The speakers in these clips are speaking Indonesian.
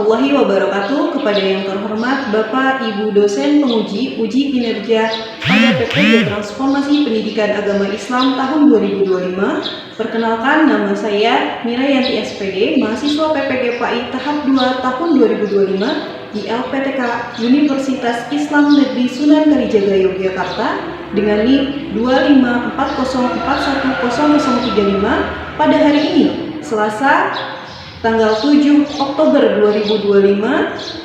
warahmatullahi wabarakatuh. Kepada yang terhormat Bapak Ibu dosen penguji uji kinerja pada PPG Transformasi Pendidikan Agama Islam tahun 2025. Perkenalkan, nama saya Mirayanti SPD, mahasiswa PPG PAI tahap 2 tahun 2025 di LPTK Universitas Islam Negeri Sunan Kalijaga Yogyakarta dengan NIM 254041035 pada hari ini, Selasa, tanggal 7 Oktober 2025,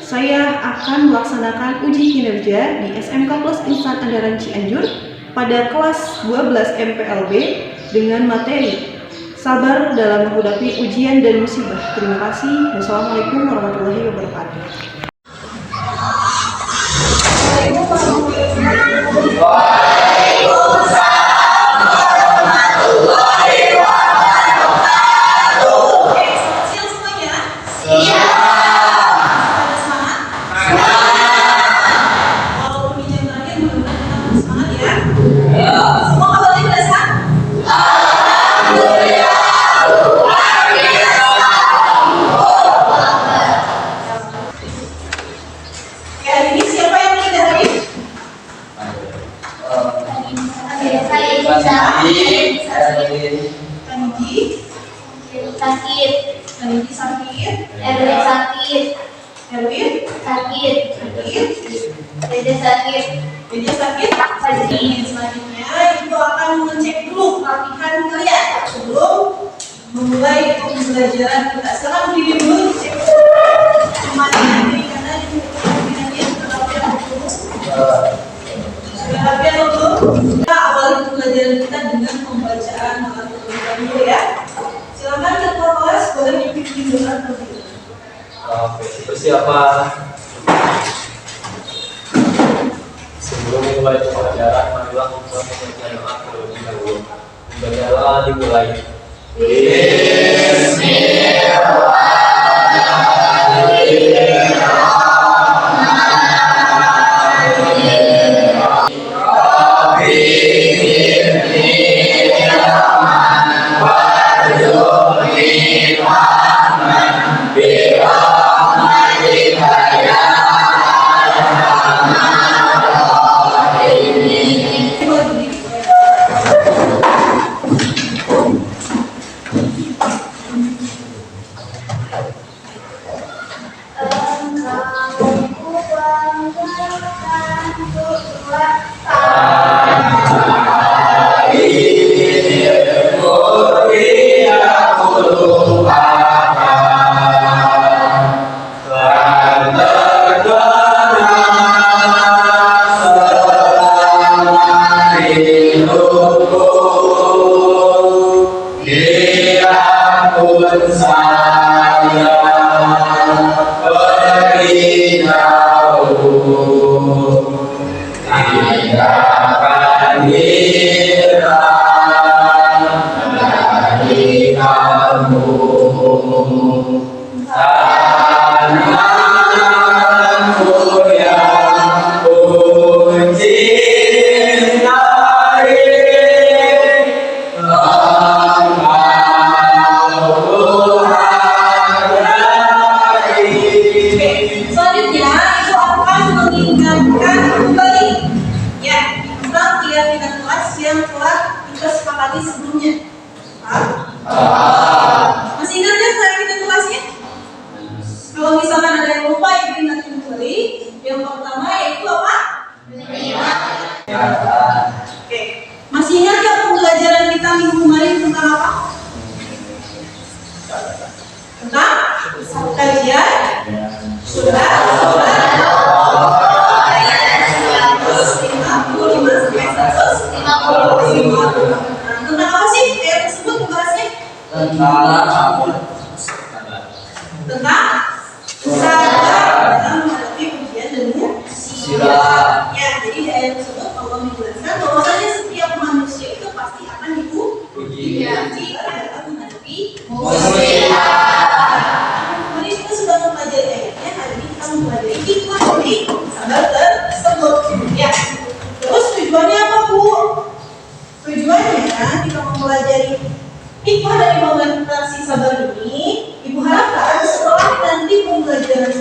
saya akan melaksanakan uji kinerja di SMK Plus Insan Andaran Cianjur pada kelas 12 MPLB dengan materi sabar dalam menghadapi ujian dan musibah. Terima kasih. Wassalamualaikum warahmatullahi wabarakatuh. Selanjutnya Ibu akan mengecek dulu latihan kalian sebelum memulai pembelajaran kita. Sekarang berdiri dulu, cek kemana diri kanan, sudah latihan dulu. Kita awali pembelajaran kita dengan pembacaan halaman dulu ya. Silakan ketua kelas boleh dipimpin doa terlebih dahulu. Oke, persiapan. Sebelum memulai pembelajaran, marilah membuat pembacaan doa terlebih dahulu. Pembacaan dimulai. Hikmah dari pembelajaran sabar ini, Ibu harapkan setelah nanti pembelajaran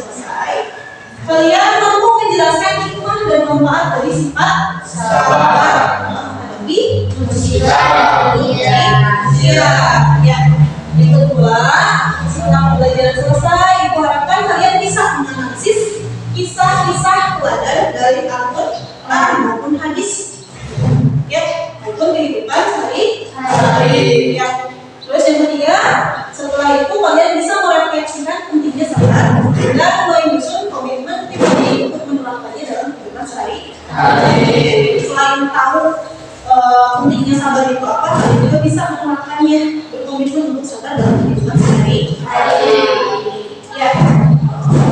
menjelaskan hikmah dan manfaat dari sifat sabar. Menghadapi musibah ya. Yang kedua, setelah pembelajaran selesai, Ibu harapkan kalian bisa menganalisis kisah-kisah teladan dari Al-Quran maupun hadis, ya, maupun kehidupan sehari-hari. Ya. Terus yang ketiga, setelah itu kalian bisa merefleksikan pentingnya sabar dan mulai menyusun komitmen pribadi untuk menerapkannya dalam kehidupan sehari-hari. Selain tahu pentingnya sabar itu apa, kalian juga bisa menerapkannya, berkomitmen untuk sabar dalam kehidupan sehari-hari. Ya,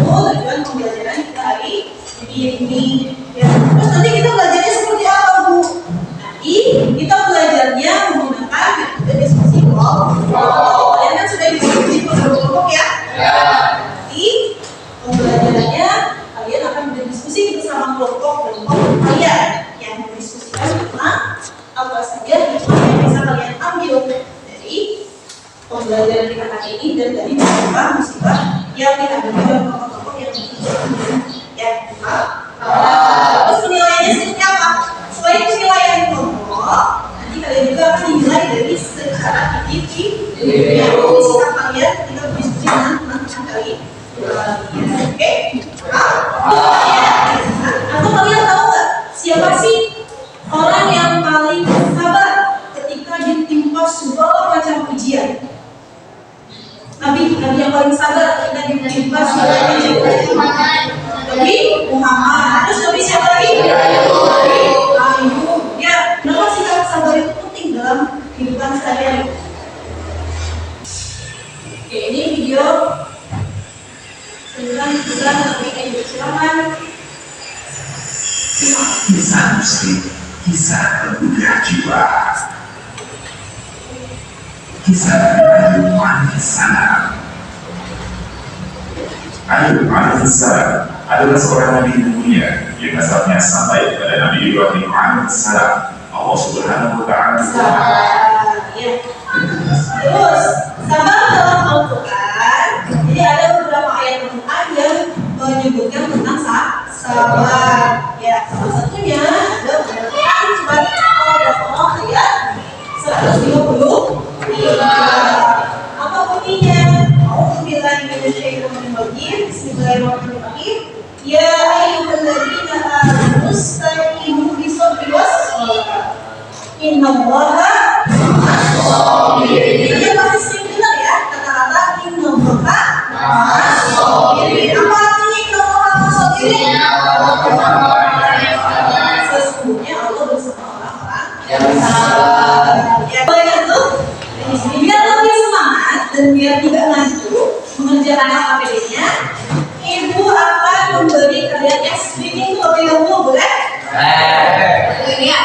itu tujuan pembelajaran kita hari ini. Ya. Terus nanti kita belajarnya seperti apa, Bu? Nanti kita belajarnya menggunakan metode diskusi kelompok. Kalian kan sudah diskusi kelompok ya? Nanti pembelajarannya kalian akan berdiskusi bersama kelompok kalian yang mendiskusikan tentang apa saja hikmah yang bisa kalian ambil dari pembelajaran kita kali ini dan dari musibah yang dihadapi oleh kelompok yang ya. Terus penilaiannya seperti apa? Selain penilaian kelompok, nanti kalian juga akan dinilai dari secara individu sikap kalian ketika berdiskusi dengan teman-teman kalian. Oke? Atau kalian tahu nggak siapa sih orang yang paling sabar ketika ditimpa segala macam ujian? Nabi yang paling sabar ketika ditimpa segala macam ujian. Nabi Muhammad. Terus Nabi siapa lagi? Ayub. Ya, kenapa sikap sabar itu penting dalam kehidupan sehari-hari? Oke, ini video tentang Nabi Ayub. Silakan. Kisah muslim, kisah bergugah jiwa. Kisah Ayub alaihissalam. Ayub alaihissalam adalah seorang nabi yang mulia yang nasabnya sampai kepada Nabi Ibrahim alaihissalam. Allah Subhanahu wa Ta'ala. Terus sabar dalam Al-Quran. Jadi ada beberapa ayat Al-Quran yang menyebutkan tentang sabar. Ya, salah satunya ada Al-Quran surat Al-Baqarah ayat 133. Apa bunyinya? A'udzubillahi minasyaitonir rajim. Bismillahirrahmanirrahim. Ya ayyuhalladzina amanu istaqimu bis-sabri was-salah. Innallaha ma'as-sabirin. Dia pasti sering dengar ya kata-kata innallaha ma'as-sabirin. Apa artinya innallaha ma'as-sabirin? Sesungguhnya Allah bersama orang-orang yang sabar. Ya, boleh tuh. Biar lebih semangat dan biar tidak ngantuk mengerjakan APD-nya, Ibu akan memberi kalian explaining terlebih dahulu, boleh? Ya.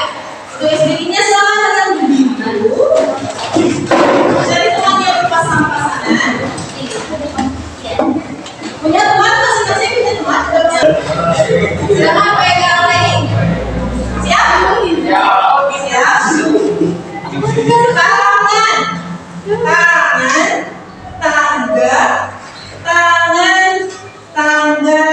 Untuk explaining-nya selama kalian berdiri dulu. Jadi temannya berpasang-pasangan. Punya teman masing-masing punya teman. Silakan pegang lagi. Siap? Siap. Tangan, tangga,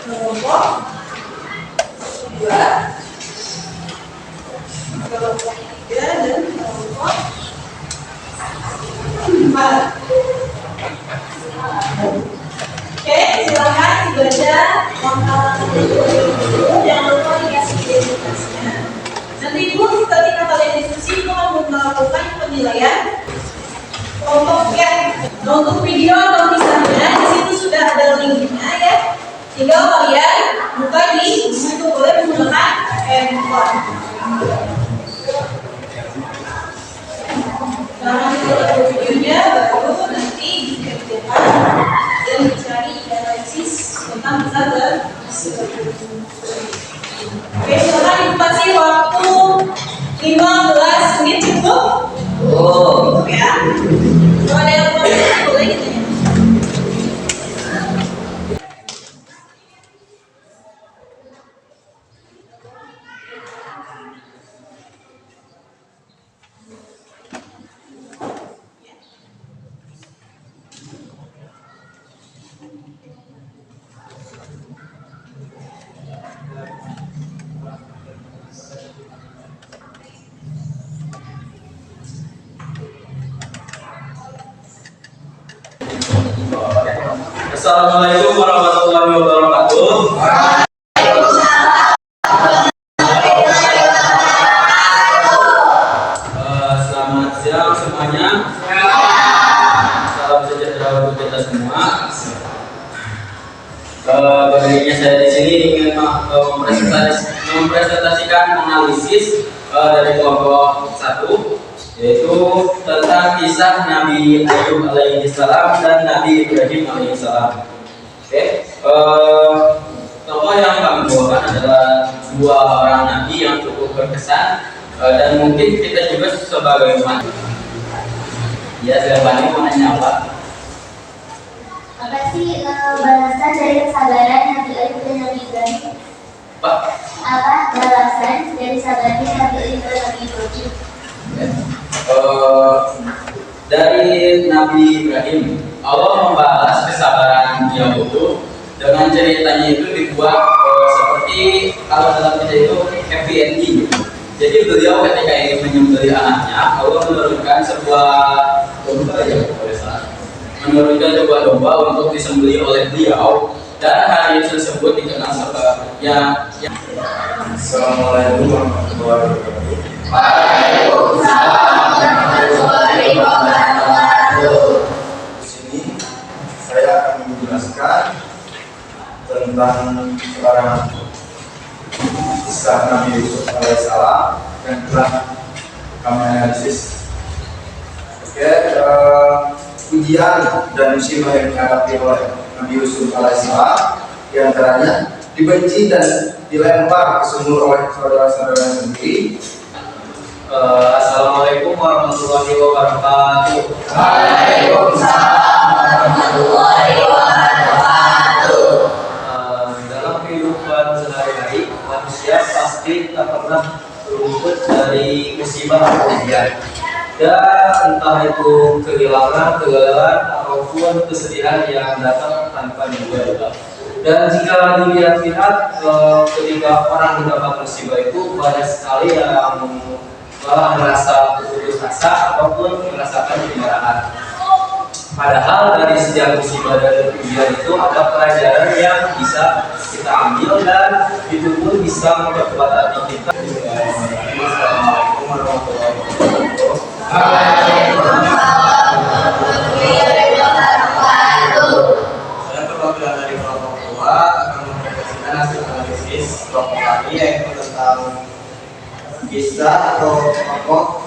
kelompok dua, kelompok tiga, dan kelompok empat. Oke, silakan dibaca makalah itu. Jangan lupa dikasih identitasnya. Nanti Ibu ketika kalian diskusi itu akan melakukan penilaian kelompok ya. Nah, untuk video atau kisahnya di situ sudah ada linknya ya. Tinggal kalian buka di situ, boleh menggunakan handphone. Karena kita lihat videonya baru nanti Assalamualaikum warahmatullahi wabarakatuh. Selamat siang semuanya. Salam sejahtera untuk kita semua. Bagaimana saya di sini ingin mempresentasikan analisis dari kelompok 1, yaitu tentang kisah Nabi Ayub alaihissalam dan Nabi Ibrahim alaihissalam. Oke, tokoh yang kami bawakan adalah dua orang nabi yang cukup berkesan, dan mungkin kita juga sebagai umat. Ya, jawabannya mau nanya apa? Apa sih balasan dari kesabaran Nabi Ayub dan Nabi Ibrahim? Pak? Apa balasan dari sabarnya Nabi Ayub dan Nabi Ibrahim? Dari Nabi Ibrahim, Allah membalas kesabaran dia itu dengan ceritanya itu dibuat seperti kalau dalam kita itu happy ending. Jadi beliau ketika ingin menyembelih anaknya, Allah menurunkan sebuah domba untuk disembelih oleh beliau, dan hari tersebut dikenal sebagai Assalamualaikum warahmatullahi wabarakatuh. Waalaikumsalam warahmatullahi wabarakatuh. Di sini saya akan menjelaskan tentang seorang kisah Nabi Yusuf alaihissalam yang telah kami analisis. Oke, ujian dan musibah yang dihadapi oleh Nabi Yusuf alaihissalam diantaranya dibenci dan dilempar ke sumur oleh saudara-saudara sendiri. Assalamualaikum warahmatullahi wabarakatuh. Waalaikumsalam warahmatullahi wabarakatuh. Dalam kehidupan sehari-hari, manusia pasti tak pernah luput dari musibah atau ujian. Dan entah itu kehilangan, kegagalan, ataupun kesedihan yang datang tanpa diduga-duga. Dan jika dilihat-lihat ketika orang mendapat musibah itu banyak sekali yang malah merasa putus asa ataupun merasakan kemarahan. Padahal dari setiap musibah dan ujian itu ada pelajaran yang bisa kita ambil, dan itu pun bisa memperkuat hati kita. Assalamualaikum warahmatullahi wabarakatuh. Saya perwakilan dari kelompok 2 akan mempresentasikan hasil analisis kelompok kami, yaitu tentang kisah atau tokoh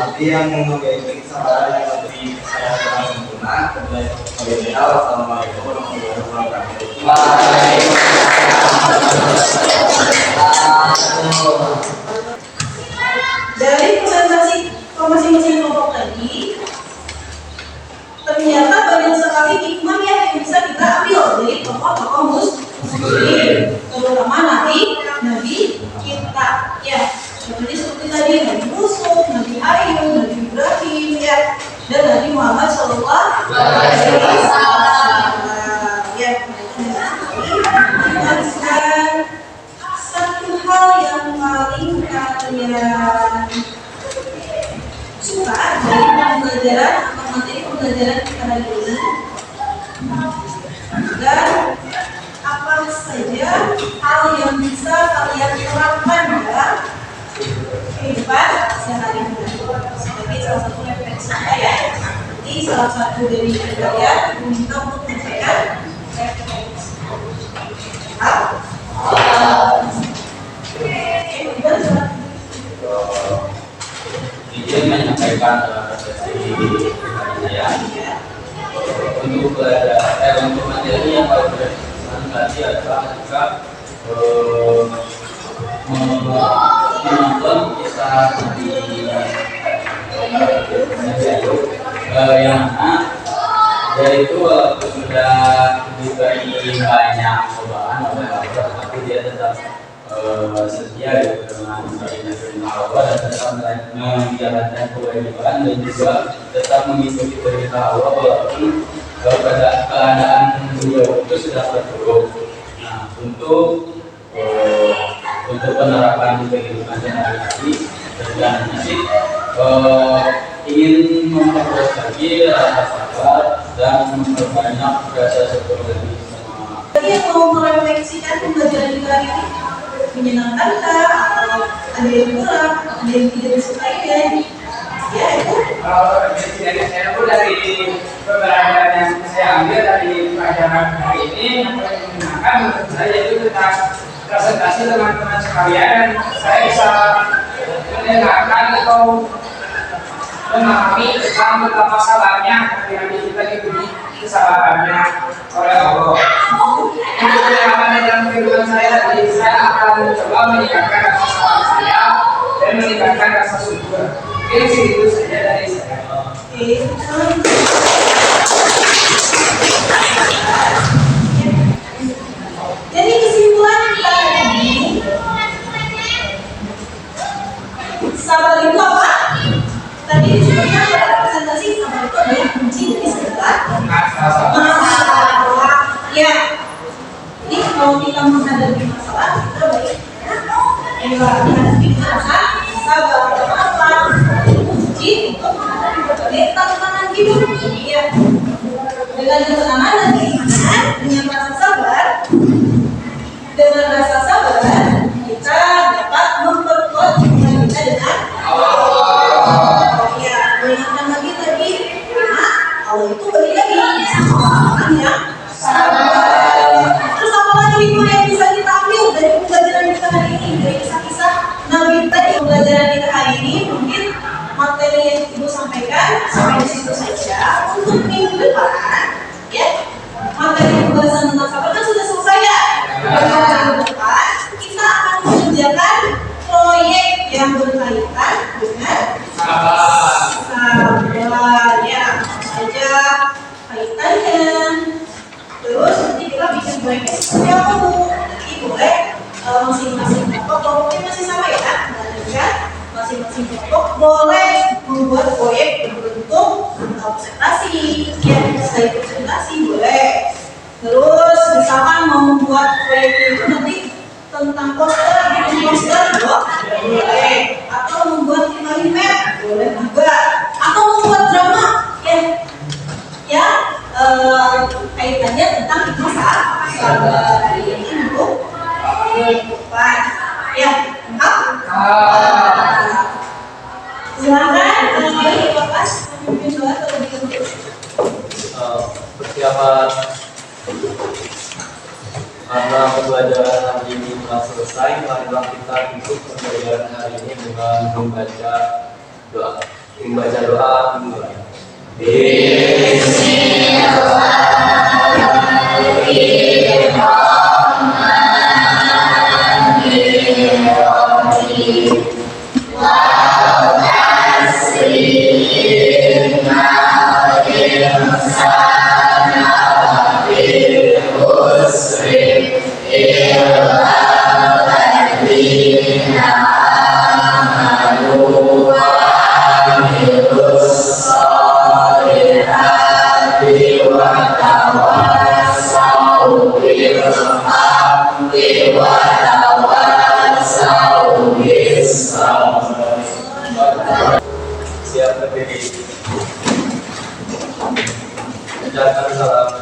Nabi yang memiliki kesabaran yang lebih sangat sempurna. Wassalamualaikum warahmatullahi wabarakatuh. Dari presentasi masing-masing kelompok tadi, ternyata banyak sekali hikmah yang bisa kita ambil dari tokoh-tokoh muslim, terutama Nabi kita, ya. Seperti tadi Nabi Yusuf, Nabi Ayub, Nabi Ibrahim, ya, dan Nabi Muhammad Sallallahu Alaihi Wasallam. Ya, dan satu hal yang paling kalian suka dari pembelajaran atau materi pembelajaran kita hari ini, dan apa saja hal yang bisa kalian terapkan dalam kehidupan sehari-hari sebagai salah satu referensi saya. Ini salah satu dari kalian meminta untuk mengerjakan referensi. Izin menyampaikan resepsi hari saya. Untuk materi yang paling berkesan tadi adalah ketika menonton kisah Nabi Ayub, yang mana yaitu walaupun sudah diberi banyak cobaan oleh Allah, tapi dia tetap setia dengan perintah Allah dan tetap menjalankan kewajiban dan juga tetap mengikuti perintah Allah walaupun keadaan beliau itu sudah terpuruk. Nah, untuk penerapan kehidupan sehari-hari dan sih ingin memperkuat lagi rasa sabar dan memperbanyak rasa syukur bagi semua. Jadi yang mau merefleksikan pembelajaran kita hari ini menyenangkan kah? Atau ada yang kurang? Ada yang tidak disukainya? Ya itu. Kalau dari saya pun dari pembelajaran yang saya ambil dari pelajaran hari ini yang paling menyenangkan menurut saya itu tentang presentasi teman-teman sekalian, dan saya bisa mendengarkan atau memahami tentang betapa sabarnya nanti kita diberi kesabarannya oleh Allah. Untuk pengalaman dalam kehidupan saya tadi, saya akan mencoba meningkatkan rasa sabar saya dan meningkatkan rasa syukur. Mungkin segitu saja dari saya. Jadi kesimpulan kita hari ini, sabar itu apa? Tadi disebutkan pada presentasi, sabar itu adalah kunci dari segala masalah. Ya, jadi kalau kita menghadapi masalah, kita baik menghadapi masalah, sabar. Kenapa? Kunci untuk menghadapi berbagai tantangan hidup. Ya, dengan ketenangan dan keimanan, dengan rasa sabar. Dengan rasa sabar, kita dapat memperkuat hubungan kita dengan Allah. Ya, mengingatkan lagi tadi, karena Allah itu balik lagi sama orang yang sabar. Terus apa lagi itu yang bisa kita ambil dari pembelajaran kita hari ini, dari kisah-kisah Nabi tadi? Pembelajaran kita hari ini mungkin materi yang Ibu sampaikan sampai di situ saja. Untuk minggu depan, ya, materi pembahasan tentang sabar kan sudah selesai ya. Minggu depan kita akan mengerjakan proyek yang berkaitan dengan sabar. Ya, saja kaitannya. Terus nanti kita bikin proyeknya seperti apa Bu? Jadi boleh masing-masing kelompok mungkin masih sama ya, kan? Masing-masing kelompok boleh membuat proyek berbentuk presentasi. Ya, selain presentasi boleh. Terus misalkan mau membuat proyek itu nanti tentang poster, bikin poster boleh. Atau membuat kalimat boleh juga. Atau membuat drama ya kaitannya tentang sabar. Ini untuk depan. Ya, silakan Bapak memimpin doa terlebih dahulu. Persiapan karena pembelajaran hari ini telah selesai, marilah kita tutup pembelajaran hari ini dengan membaca doa. Dimulai. Siap berdiri. Ucapkan salam.